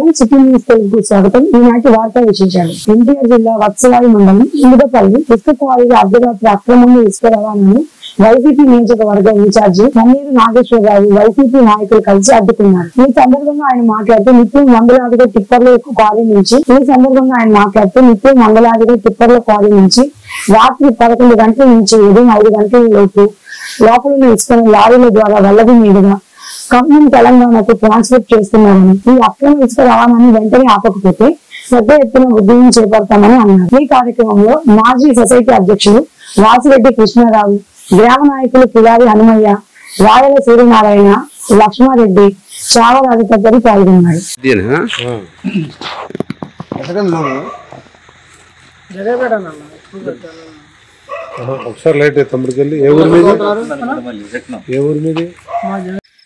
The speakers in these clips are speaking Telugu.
నమస్కారం, సిటీ న్యూస్ తెలుగుకు స్వాగతం. ఈనాటి వార్తా విశేషాలు. ఎన్టీఆర్ జిల్లా వత్సవాయి మండలం ఇందుకపల్లి ఇసుక క్వారీలో అర్ధరాత్రి అక్రమంగా ఇసుక రవాణాను వైసీపీ నియోజకవర్గ ఇన్ఛార్జి మన్నీరు నాగేశ్వరరావు వైసీపీ నాయకులు కలిసి అడ్డుకున్నారు. ఈ సందర్భంగా ఆయన మాట్లాడుతూ నిత్యం వందలాదిగా టిప్పర్ల క్వారీ నుంచి రాత్రి 11 గంటల నుంచి ఉదయం 5 గంటల లోపల ఇసుకను లారీల ద్వారా వల్లది మీదుగా ఖమ్మం తెలంగాణకు ట్రాన్స్ఫర్ చేస్తున్నారని, ఈ అక్రమ ఇసుక రవాణాన్ని వెంటనే ఆపకపోతే పెద్ద ఎత్తున ఉద్యమం చేపడతామని అన్నారు. ఈ కార్యక్రమంలో మాజీ సొసైటీ అధ్యక్షులు వాసిరెడ్డి కృష్ణారావు, గ్రామ నాయకులు పిలారి హనుమయ్య, రాయల సూర్యనారాయణ, లక్ష్మారెడ్డి, చావరాజు తదితరులు పాల్గొన్నారు.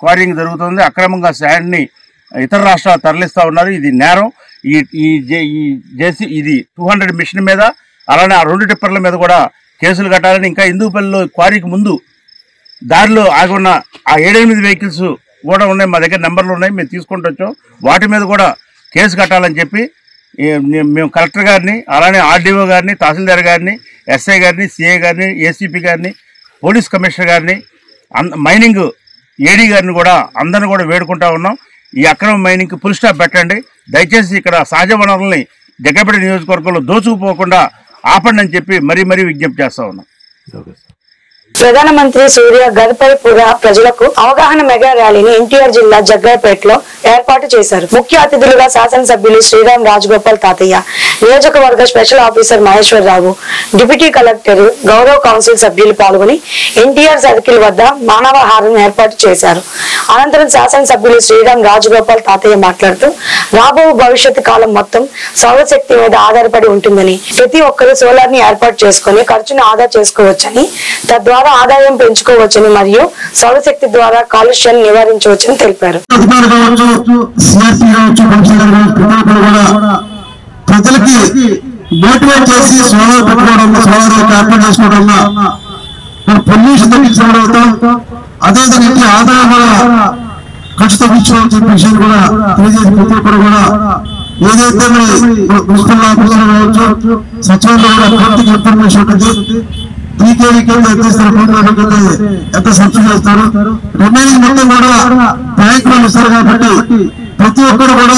క్వారింగ్ జరుగుతుంది. అక్రమంగా శాండ్ ని ఇతర రాష్ట్రాలు తరలిస్తా ఉన్నారు. ఇది నేరం. ఇది 200 మిషన్ మీద, అలానే ఆ 2 టిప్పర్ల మీద కూడా కేసులు కట్టాలని, ఇంకా హిందూపల్లిలో క్వారీకి ముందు దారిలో ఆగి ఉన్న ఆ 7-8 వెహికల్స్ కూడా ఉన్నాయి. మా దగ్గర నెంబర్లు ఉన్నాయి, మేము తీసుకుంటూ వచ్చాం. వాటి మీద కూడా కేసు కట్టాలని చెప్పి మేము కలెక్టర్ గారిని, అలానే ఆర్డీఓ గారిని, తహసీల్దార్ గారిని, ఎస్ఐ గారిని, సిఐ గారిని, ఏసీపీ గారిని, పోలీస్ కమిషనర్ గారిని, మైనింగ్ ఏడీ గారిని కూడా అందరిని కూడా వేడుకుంటా ఉన్నాం. ఈ అక్రమ మైనింగ్కి ఫుల్ స్టాప్ పెట్టండి. దయచేసి ఇక్కడ సహజ వనరుల్ని జగ్గపేట నియోజకవర్గంలో దోచుకుపోకుండా ఆపండి అని చెప్పి మరీ విజ్ఞప్తి చేస్తా ఉన్నాం. ప్రధానమంత్రి సూర్య గర్భపుర ప్రజలకు అవగాహన మెగా ర్యాలీని ఎన్టీఆర్ జిల్లా జగ్గైపేటలో ఏర్పాటు చేశారు. ముఖ్య అతిథులుగా శాసనసభ్యులు శ్రీరామ్ రాజగోపాల్ తాతయ్య, నియోజకవర్గ special officer Maheswararao, deputy collector, గౌరవ కౌన్సిల్ సభ్యులు పాల్గొని ఎన్టీఆర్ సర్కిల్ వద్ద మానవహారం ఏర్పాటు చేశారు. అనంతరం శాసనసభ్యులు శ్రీరామ్ రాజగోపాల్ తాతయ్య మాట్లాడుతూ రాబో భవిష్యత్తు కాలం మొత్తం సౌరశక్తి మీద ఆధారపడి ఉంటుందని, ప్రతి ఒక్కరూ సోలార్ ని ఏర్పాటు చేసుకుని ఖర్చును ఆదా చేసుకోవచ్చని, తద్వారా ఆదాయం పెంచుకోవచ్చని మరియు సౌరశక్తి ద్వారా కాలుష్యాన్ని నివారించవచ్చని తెలిపారు. ప్రజలకి మోటివేట్ చేసి సోలార్ పెట్టుకోవడం, సోలార్ ఏర్పాటు చేసుకోవడం పొల్యూషన్ తగ్గించడం, అదేవిధంగా ఆదాయం కూడా ఖర్చు తగ్గించడం చెప్పే విషయాన్ని కూడా తెలియజేసి ప్రతి ఒక్కరు కూడా ఏదైతే మున్సిపల్ ఆఫీసులు కావచ్చు, సచివాలయంలో కూడా పూర్తిగా ఇన్ఫర్మేషన్ ఉంటుంది. ఎంత సబ్సిడీ చేస్తారు, రిమైనింగ్ మొత్తం కూడా బ్యాంకులో ఇస్తారు. కాబట్టి ప్రతి ఒక్కరు కూడా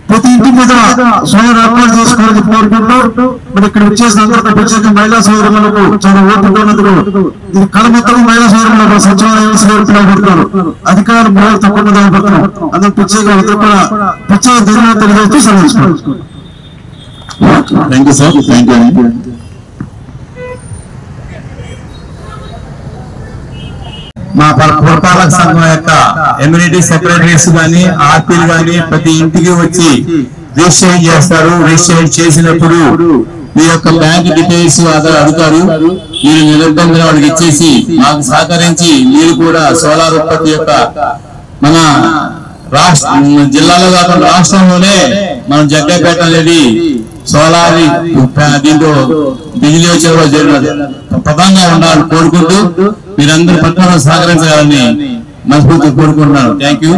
ప్రతి ఇంటి మీద సోలార్ ఏర్పాటు చేసుకోవాలని కోరుకుంటూ, మరి ఇక్కడ వచ్చేసిన ప్రత్యేక మహిళా సోదరులకు చాలా ఓపిక ఉన్నందుకు ఇది కళ మొత్తం మహిళా సోదరులకు సచివాలయం పడుతున్నారు. అధికారులు మూడు తప్పకుండా పడుతున్నారు. అందుకు ప్రత్యేక ధన్యవాదాలు తెలియజేస్తూ సెలవు. Thank you sir. Thank you. మా పురపాలక సంఘం యొక్క ఎమ్యూనిటీ సెక్రటరీస్ గాని, ఆర్పీలు గాని ప్రతి ఇంటికి వచ్చి రిజిస్ట్రేషన్ చేస్తారు. రిజిస్ట్రేషన్ చేసినప్పుడు మీ యొక్క బ్యాంక్ డీటెయిల్స్ అడుగుతారు. మీరు నిరంతరం వాళ్ళకి ఇచ్చేసి మాకు సహకరించి మీరు కూడా సోలార్ ఉత్పత్తి యొక్క మన జిల్లాలో కాకుండా రాష్ట్రంలోనే మనం జగ్గైపేట అనేది సోలార్ దీంతో బిజిలీ వచ్చే ప్రధానంగా ఉండాలని కోరుకుంటూ మీరందరూ పట్టణంలో సహకరించాలని మనస్ఫూర్తిగా కోరుకుంటున్నాను. Thank you.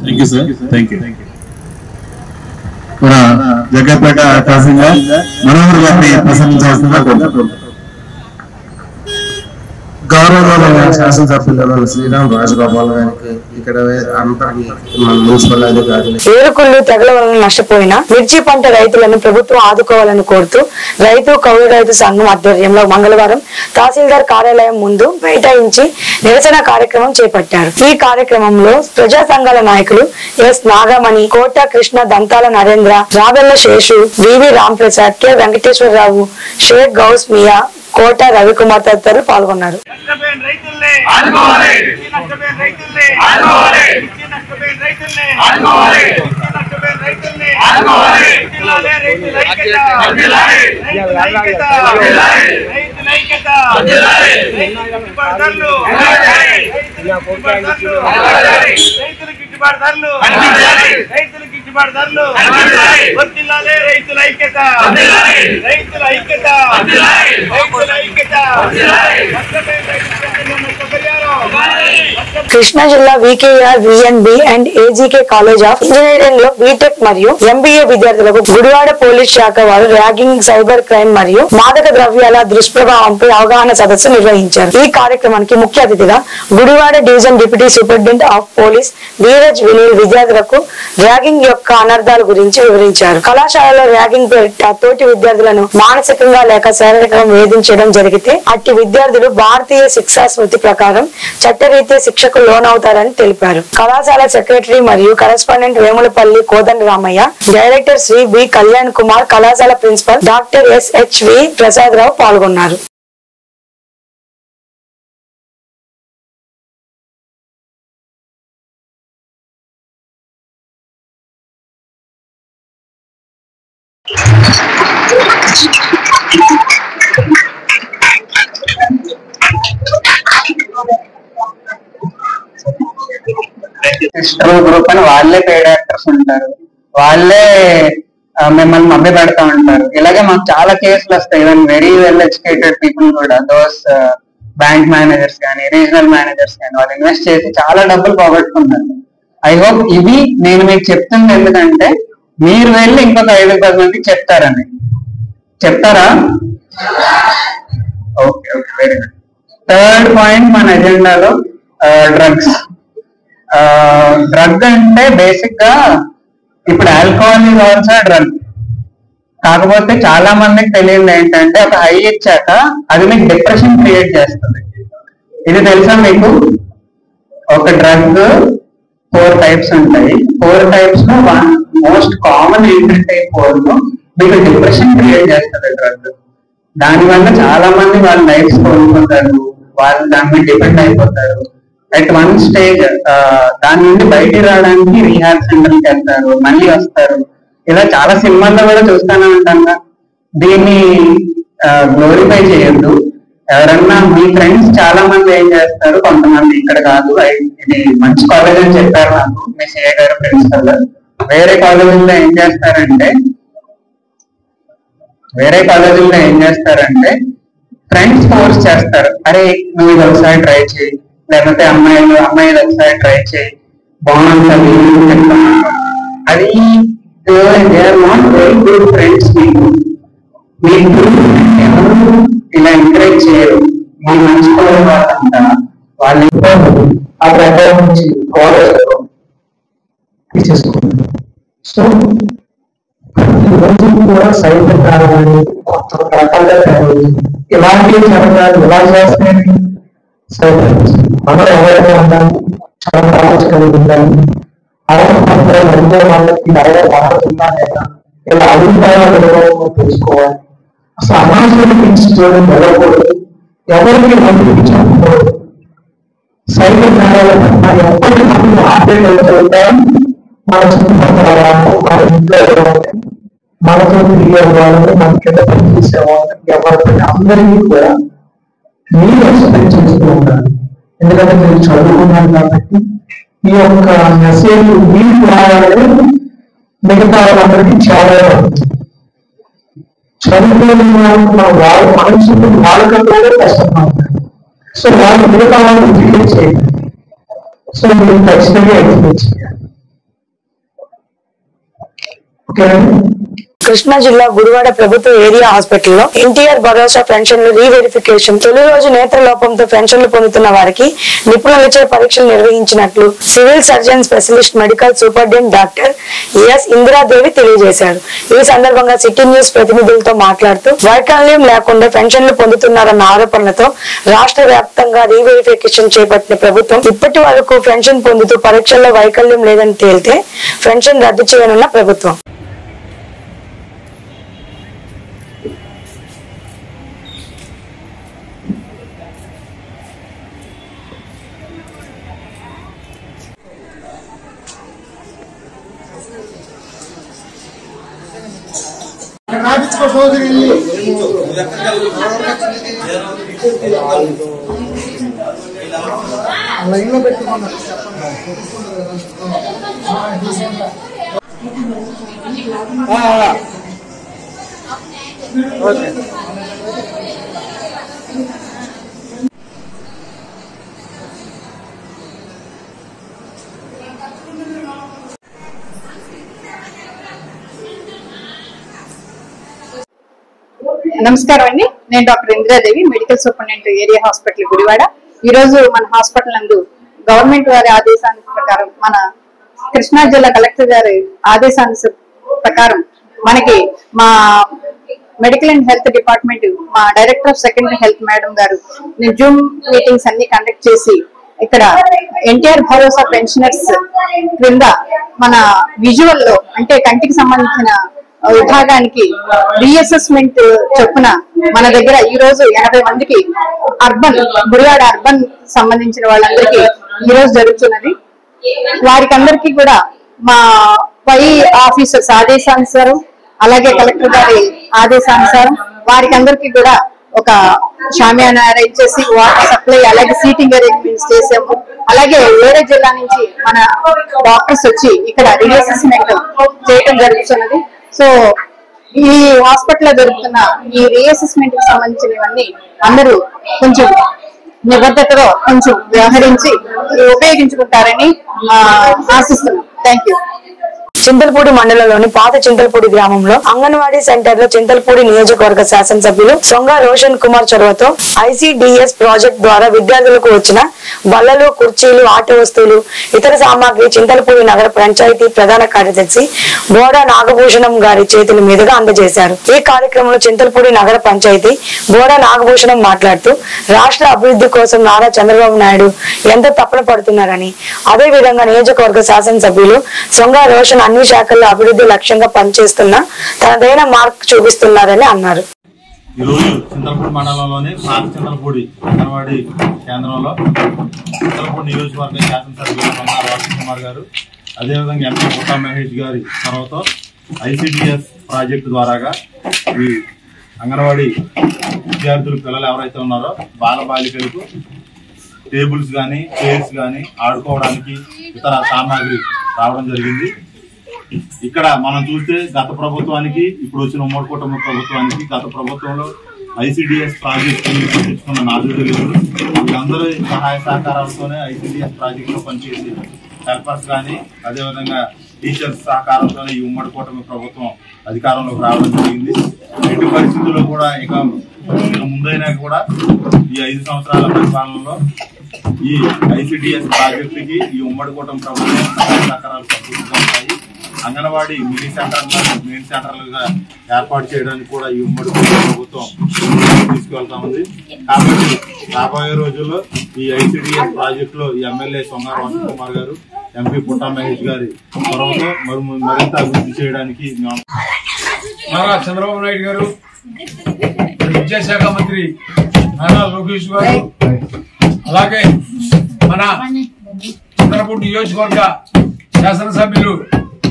Thank you sir. Thank you. Jaggaiahpet తహసీల్దార్ మనోహర్ గారిని ప్రసంగించాల్సిందిగా కోరుకుంటున్నాను. గౌరవ శాసనసభ్యులు శ్రీరామ్ రాజగోపాల్ గారికి, ఇక్కడ అందరికి మున్సిపల్ అధికారులు, ఏరుకుళ్ళు తెగల వలన నష్టపోయిన మిర్చి పంట రైతులను ప్రభుత్వం ఆదుకోవాలని కోరుతూ రైతు కౌలు రైతు సంఘం ఆధ్వర్యంలో మంగళవారం తహసీల్దార్ కార్యాలయం ముందు బైఠాయించి నిరసన కార్యక్రమం చేపట్టారు. ఈ కార్యక్రమంలో ప్రజా సంఘాల నాయకులు ఎస్ నాగమణి, కోట కృష్ణ, దంతాల నరేంద్ర, రాబెల్ల శేషు, వివి రాంప్రసాద్, కె వెంకటేశ్వరరావు, షేక్ గౌస్ మియా, కోట రవికుమార్ తదితరులు పాల్గొన్నారు. రైతులకు గిట్టుబాటు ధరలు వర్ధిల్లాలి రైతుల ఐక్యత రైతుల ఐక్యత రైతుల ఐక్యత. కృష్ణా జిల్లా VKR VNB and ఏజీకే college of engineering లో బీటెక్ మరియు ఎంబీఏ విద్యార్థులకు గుడివాడ పోలీస్ శాఖ వారు ర్యాగింగ్, సైబర్ క్రైమ్ మరియు మాదక ద్రవ్యాల దుష్ప్రభావంపై అవగాహన సదస్సు నిర్వహించారు. ఈ కార్యక్రమానికి ముఖ్య అతిథిగా Gudivada division deputy superintendent of police Dheeraj Vineel విద్యార్థులకు ర్యాగింగ్ యొక్క అనర్థాల గురించి వివరించారు. కళాశాలలో ర్యాగింగ్ పేరిట తోటి విద్యార్థులను మానసికంగా లేక శారీరకంగా వేధించడం జరిగితే అట్టి విద్యార్థులు భారతీయ శిక్షా స్మృతి ప్రకారం చట్టరీత్యా శిక్షకు లోనవుతారని తెలిపారు. కళాశాల సెక్రటరీ మరియు correspondent Vemulapalli Kodandaramayya, director Shri B Kalyan Kumar, కళాశాల principal doctor S H V Prasad Rao పాల్గొన్నారు. గ్రూప్ అని వాళ్ళే పేడ్ యాక్టర్స్ ఉంటారు, వాళ్ళే మిమ్మల్ని మభ్య పెడతా ఉంటారు. ఇలాగే మాకు చాలా కేసులు వస్తాయి. Even very well educated people కూడా, దోస్ బ్యాంక్ మేనేజర్స్ కానీ రీజనల్ మేనేజర్స్ కానీ వాళ్ళు ఇన్వెస్ట్ చేసి చాలా డబ్బులు పోగొట్టుకుంటారు. ఐ హోప్ ఇవి నేను మీకు చెప్తుంది ఎందుకంటే మీరు వెళ్ళి ఇంకొక 5-10 మందికి చెప్తారని. చెప్తారా? Okay okay, very good. Third point మన ఎజెండాలో డ్రగ్స్. డ్రగ్ అంటే బేసిక్ గా ఇప్పుడు ఆల్కహాల్ ఈజ్ ఆల్సో డ్రగ్. కాకపోతే చాలా మందికి తెలియదు ఏంటంటే ఒక హై ఇచ్చాక అది మీకు డిప్రెషన్ క్రియేట్ చేస్తుంది. ఇది తెలుసా మీకు? ఒక డ్రగ్ 4 టైప్స్ ఉంటాయి. 4 టైప్స్ లో మోస్ట్ కామన్ ఏంటంటే 4 మీకు డిప్రెషన్ క్రియేట్ చేస్తుంది డ్రగ్. దానివల్ల చాలా మంది వాళ్ళ లైఫ్ కోల్పోతారు, వాళ్ళు దాని మీద డిపెండ్ అయిపోతారు. అట్ వన్ స్టేజ్ దాని నుండి బయటికి రావడానికి రీహాబ్ సెంటర్కి వెళ్తారు, మళ్ళీ వస్తారు. ఇలా చాలా సినిమాల్లో కూడా చూస్తూనే ఉంటాను. దీన్ని గ్లోరిఫై చేయొద్దు. ఎవరన్నా మీ ఫ్రెండ్స్ చాలా మంది ఏం చేస్తారు, కొంతమంది ఇక్కడ కాదు, ఇది మంచి కాలేజ్ అని చెప్పారు నాకు మీ సిఏ గారు ప్రిన్సిపల్. వేరే కాలేజీల్లో ఏం చేస్తారంటే ఫ్రెండ్స్ ఫోర్స్ చేస్తారు, అరే నువ్వు ఇది ఒకసారి ట్రై చేయి, లేకపోతే అమ్మాయి ఒకసారి ట్రై చేయి, బాగుంటుంది. అది they are not very good friends. మీకు ఇలా ఎంకరేజ్ చేయరు. మీరు మంచుకోవడం వాళ్ళంతా వాళ్ళు ఆ ప్రభావం నుంచి తీసేసుకుంటారు. సో రోజు కూడా సైబర్ కావాలి, కొత్త రకాలుగా కావాలి, ఇలాంటివి జరగాలి. ఎలా చేస్తాయి సైబర్ మనం ఎవరైనా ఉండాలి, చాలా నాలెడ్జ్ కలిగి ఉండాలి. అలాగే వాళ్ళకి వాడుతుందా లేదా ఇలా అభిప్రాయాలు తెలుసుకోవాలి. అసలు అనాథులు తీసుకోవడం వెళ్ళకూడదు, ఎవరికి పంపించకూడదు. సైబర్ నేరాలు ఎప్పటికప్పుడు ఆపరేట్ అవుతుంటాం. మన చుట్టుపక్కల మన ఇంట్లో మనతో తిరిగే వాళ్ళని, మన కింద పనిచేసే వాళ్ళని, ఎవరికైనా అందరికీ కూడా మీరు ఎక్స్ప్లెయిన్ చేస్తూ ఉండాలి. ఎందుకంటే మీరు చదువుకున్నారు కాబట్టి ఈ యొక్క మెసేజ్ మీకు రాయాలి, మిగతా వాళ్ళందరికీ చాలా చదువుకునే వాళ్ళ మనుషులు వాళ్ళకంటే కష్టంగా ఉంటారు. సో వాళ్ళు మిగతా వాళ్ళని క్రియేట్ చేయాలి. సో మీరు ఖచ్చితంగా ఎక్స్ప్లెయిన్ చేయాలి. ఓకేనండి. కృష్ణా జిల్లా గుడివాడ ప్రభుత్వ ఏరియా హాస్పిటల్లో ఎన్టీఆర్ భరోసా పెన్షన్లు రీవెరిఫికేషన్. తొలి రోజు నేత్ర లోపంతో పెన్షన్లు పొందుతున్న వారికి నిపుణులచే పరీక్షలు నిర్వహించినట్లు civil surgeon specialist medical superintendent doctor S Indiradevi తెలియజేశారు. ఈ సందర్భంగా సిటీ న్యూస్ ప్రతినిధులతో మాట్లాడుతూ వైకల్యం లేకుండా పెన్షన్లు పొందుతున్నారన్న ఆరోపణలతో రాష్ట్ర వ్యాప్తంగా రీవెరిఫికేషన్ చేపట్టిన ప్రభుత్వం ఇప్పటి వరకు పెన్షన్ పొందుతూ పరీక్షల్లో వైకల్యం లేదని తేలితే పెన్షన్ రద్దు చేయనున్న ప్రభుత్వం. ఓకే. నమస్కారం అండి, నేను doctor Indradevi, medical superintendent area hospital Gudivada. ఈ రోజు మన హాస్పిటల్ నందు గవర్నమెంట్ వారి ఆదేశాల ప్రకారం, మన కృష్ణా జిల్లా కలెక్టర్ గారి ఆదేశాల ప్రకారం మనకి మా మెడికల్ అండ్ హెల్త్ డిపార్ట్మెంట్, మా director of secondary health madam గారు జూమ్ మీటింగ్స్ అన్ని కండక్ట్ చేసి ఇక్కడ ఎన్టీఆర్ భరోసా పెన్షనర్స్ క్రింద మన విజువల్ లో అంటే కంటికి సంబంధించిన విభాగానికి రీఅసెస్మెంట్ చొప్పున మన దగ్గర ఈ రోజు 80 మందికి అర్బన్ గుడివాడ అర్బన్ సంబంధించిన వాళ్ళందరికీ ఈ రోజు జరుగుతున్నది. వారికి అందరికీ కూడా మా పై ఆఫీసర్స్ ఆదేశానుసారం, అలాగే కలెక్టర్ గారి ఆదేశానుసారం వారికి అందరికీ కూడా ఒక షామియానా అరేంజ్ చేసి వాటర్ సప్లై, అలాగే సీటింగ్ అరేంజ్మెంట్స్ చేసాము. అలాగే వేరే జిల్లా నుంచి మన డాక్టర్స్ వచ్చి ఇక్కడ రీఅసెస్మెంట్ చేయడం జరుగుతున్నది. సో ఈ హాస్పిటల్ లో జరుగుతున్న ఈ రీఅసెస్మెంట్ కి సంబంధించినవన్నీ అందరూ కొంచెం నిబద్ధతలో కొంచెం వ్యవహరించి ఉపయోగించుకుంటారని ఆశిస్తున్నాం. Thank you. చింతలపూడి మండలంలోని పాత చింతలపూడి గ్రామంలో అంగన్వాడీ సెంటర్ లో చింతలపూడి నియోజకవర్గ శాసనసభ్యులు సొంగ రోషన్ కుమార్ చొరవతో ICDS ప్రాజెక్ట్ ద్వారా విద్యార్థులకు వచ్చిన బల్లలు, కుర్చీలు, ఆట వస్తువులు, ఇతర సామాగ్రి చింతలపూడి నగర పంచాయతీ ప్రధాన కార్యదర్శి బోడా నాగభూషణం గారి చేతుల మీదుగా అందజేశారు. ఈ కార్యక్రమంలో చింతలపూడి నగర పంచాయతీ బోడా నాగభూషణం మాట్లాడుతూ రాష్ట్ర అభివృద్ధి కోసం నారా చంద్రబాబు నాయుడు ఎంతో తపన పడుతున్నారని, అదే విధంగా నియోజకవర్గ శాసనసభ్యులు సొంగ రోషన్ అన్ని శాఖల్లో అభివృద్ధి లక్ష్యంగా పనిచేస్తున్న తనదైన మార్క్ చూపిస్తున్నారని అన్నారు. ఈరోజు చింతలపూడి మండలంలోని పాత చింతలపూడి అంగన్వాడీ కేంద్రంలో చింతలపూడి నియోజకవర్గ శాసనసభ్యులు సొంగ రోషన్ కుమార్ గారు, అదేవిధంగా MP పుట్టా మహేష్ గారి చొరవతో ICDS ప్రాజెక్టు ద్వారాగా ఈ అంగన్వాడీ విద్యార్థులు, పిల్లలు ఎవరైతే ఉన్నారో బాలబాలికలకు టేబుల్స్ కానీ, చైర్స్ కానీ, ఆడుకోవడానికి ఇతర సామాగ్రి రావడం జరిగింది. ఇక్కడ మనం చూస్తే గత ప్రభుత్వానికి, ఇప్పుడు వచ్చిన ఉమ్మడి కుటుంబ ప్రభుత్వానికి, గత ప్రభుత్వంలో ICDS ప్రాజెక్టు తెచ్చుకున్న నాదుడులు వీళ్ళందరూ సహాయ సహకారాలతోనే ICDS ప్రాజెక్టులో పనిచేసి హెల్పర్స్ కానీ, అదేవిధంగా టీచర్స్ సహకారంతోనే ఈ ఉమ్మడి కుటుంబ ప్రభుత్వం అధికారంలోకి రావడం జరిగింది. ఎట్టి పరిస్థితుల్లో కూడా ఇక ముందైనా కూడా ఈ 5 సంవత్సరాల పరిపాలనలో ఈ ICDS ప్రాజెక్టుకి ఈ ఉమ్మడి కుటుంబ ప్రభుత్వం సహాయ సహకారాలు సంపూర్ణంగా ఉంటాయి. అంగన్వాడీ మినీ సెంటర్లుగా ఏర్పాటు చేయడానికి కూడా ఈ ఉమ్మడి ప్రభుత్వం తీసుకువెళ్తా ఉంది. కాబట్టి రాబోయే రోజుల్లో ఈ ICDS ప్రాజెక్టులో ఈ ఎమ్మెల్యే సొంగ రోషన్ కుమార్ గారు, MP పుట్టా మహేష్ గారి చొరవతో మరింత అభివృద్ధి చేయడానికి నారా చంద్రబాబు నాయుడు గారు, విద్యాశాఖ మంత్రి నారా లోకేష్ గారు, అలాగే మన చింతలపూడి నియోజకవర్గ శాసనసభ్యులు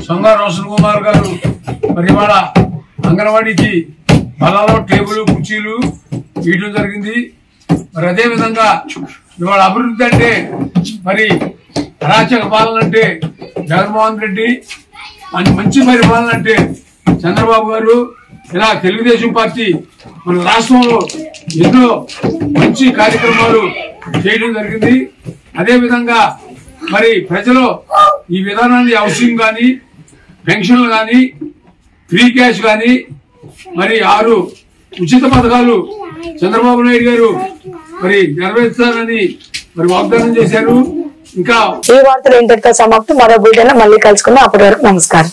సొంగ రోషన్ కుమార్ గారు మరి ఇవాళ అంగన్వాడీకి బల్లాలో టేబుల్, కుర్చీలు ఇవ్వడం జరిగింది. మరి అదే విధంగా ఇవాళ అభివృద్ధి అంటే మరి అరాచక పాలన అంటే జగన్మోహన్ రెడ్డి, మంచి పరిపాలన అంటే చంద్రబాబు గారు, ఇలా తెలుగుదేశం పార్టీ మన రాష్ట్రంలో ఎన్నో మంచి కార్యక్రమాలు చేయడం జరిగింది. అదే విధంగా మరి ప్రజలు ఈ విధానాన్ని హౌసింగ్ కానీ, పెన్షన్లు కానీ, ఫ్రీ క్యాష్ కానీ, మరి 6 ఉచిత పథకాలు చంద్రబాబు నాయుడు గారు మరి నెరవేర్చాలని మరి వాగ్దానం చేశారు. ఇంకా ఈ వార్తలు ఇంతటితో సమాప్తం. మరో బులెటిన్ మళ్ళీ కలుసుకుందాం. అప్పటి వరకు నమస్కారం.